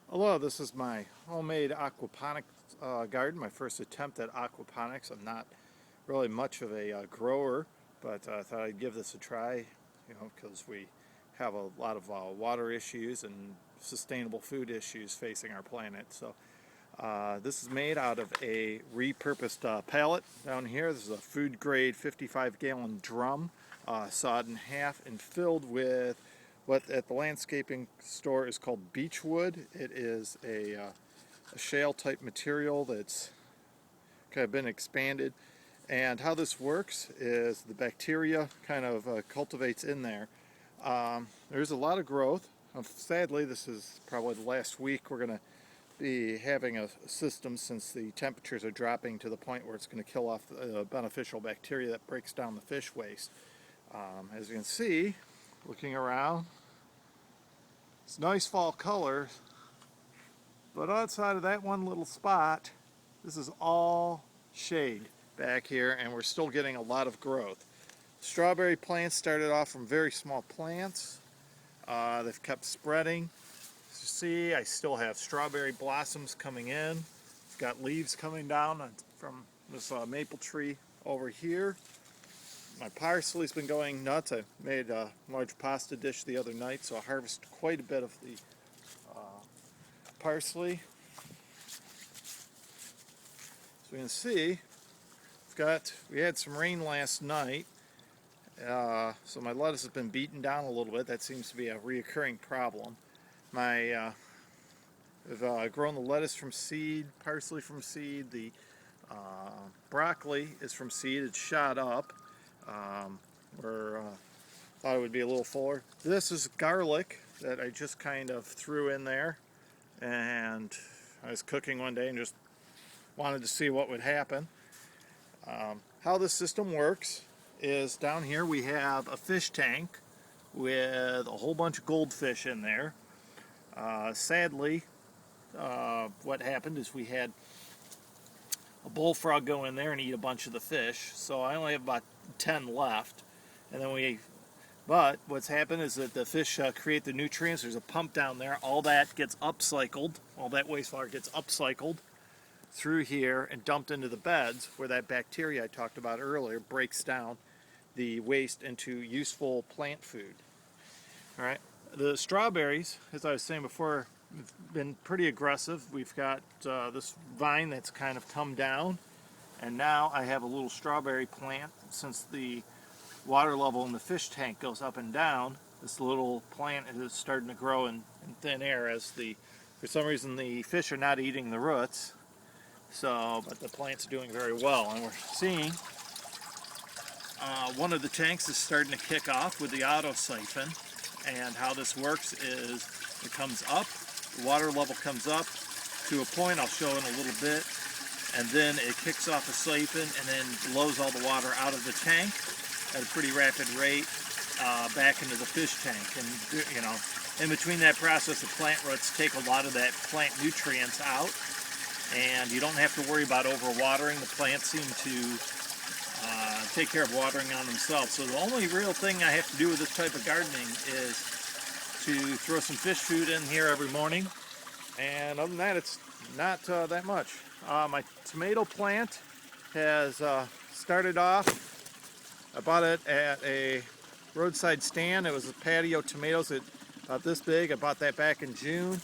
Hello, this is my homemade aquaponic garden, my first attempt at aquaponics. I'm not really much of a grower, but I thought I'd give this a try, because we have a lot of water issues and sustainable food issues facing our planet. So this is made out of a repurposed pallet down here. This is a food grade 55-gallon drum, sawed in half and filled with what at the landscaping store is called beechwood. It is a shale type material that's kind of been expanded. And how this works is the bacteria kind of cultivates in there. There's a lot of growth. Sadly, this is probably the last week we're going to be having a system, since the temperatures are dropping to the point where it's going to kill off the beneficial bacteria that breaks down the fish waste. As you can see, looking around, it's nice fall color, but outside of that one little spot, this is all shade back here, and we're still getting a lot of growth. Strawberry plants started off from very small plants. They've kept spreading. As you see, I still have strawberry blossoms coming in. I've got leaves coming down from this maple tree over here. My parsley's been going nuts. I made a large pasta dish the other night, so I harvested quite a bit of the parsley. So you can see, we had some rain last night, so my lettuce has been beaten down a little bit. That seems to be a reoccurring problem. I've grown the lettuce from seed, parsley from seed, the broccoli is from seed. It's shot up. Thought it would be a little fuller. This is garlic that I just kind of threw in there, and I was cooking one day and just wanted to see what would happen. How this system works is down here we have a fish tank with a whole bunch of goldfish in there. Sadly, what happened is we had a bullfrog go in there and eat a bunch of the fish, so I only have about 10 left. And then but what's happened is that the fish create the nutrients. There's a pump down there. All that gets upcycled. All that wastewater gets upcycled through here and dumped into the beds, where that bacteria I talked about earlier breaks down the waste into useful plant food. All right. The strawberries, as I was saying before, have been pretty aggressive. We've got this vine that's kind of come down, and now I have a little strawberry plant. Since the water level in the fish tank goes up and down, this little plant is starting to grow in thin air as for some reason the fish are not eating the roots. But the plant's doing very well, and we're seeing one of the tanks is starting to kick off with the auto siphon. And how this works is it comes up, the water level comes up to a point I'll show in a little bit, and then it kicks off a siphon and then blows all the water out of the tank at a pretty rapid rate back into the fish tank. And in between that process, the plant roots take a lot of that plant nutrients out, and you don't have to worry about overwatering. The plants seem to take care of watering on themselves. So the only real thing I have to do with this type of gardening is to throw some fish food in here every morning, and other than that, it's not that much. My tomato plant has started off. I bought it at a roadside stand. It was a patio tomatoes about this big. I bought that back in June.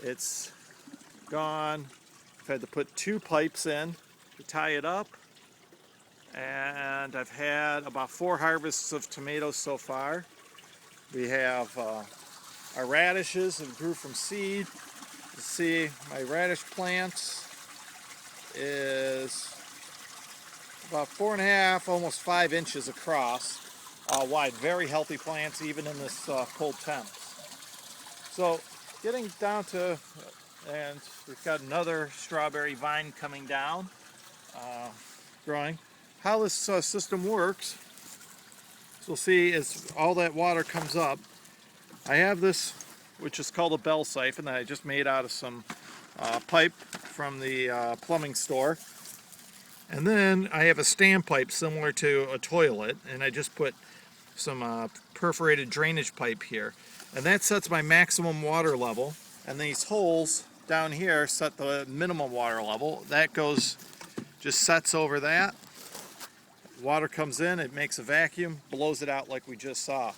It's gone. I've had to put 2 pipes in to tie it up, and I've had about 4 harvests of tomatoes so far. We have our radishes that grew from seed. You see, my radish plants is about 4.5, almost 5 inches across, wide. Very healthy plants, even in this cold temps. So, getting down to, and we've got another strawberry vine coming down, growing. How this system works, so we'll see, as all that water comes up, I have this, which is called a bell siphon, that I just made out of some pipe from the plumbing store. And then I have a standpipe similar to a toilet, and I just put some perforated drainage pipe here. And that sets my maximum water level. And these holes down here set the minimum water level. That goes, just sets over that. Water comes in, it makes a vacuum, blows it out like we just saw.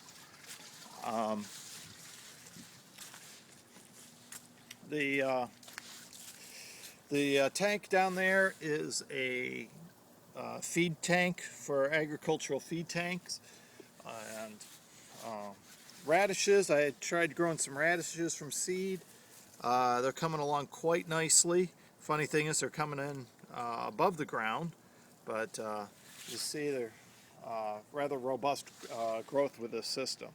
The tank down there is a feed tank for agricultural feed tanks. And radishes, I had tried growing some radishes from seed. They're coming along quite nicely. Funny thing is they're coming in above the ground, but you see they're rather robust growth with this system.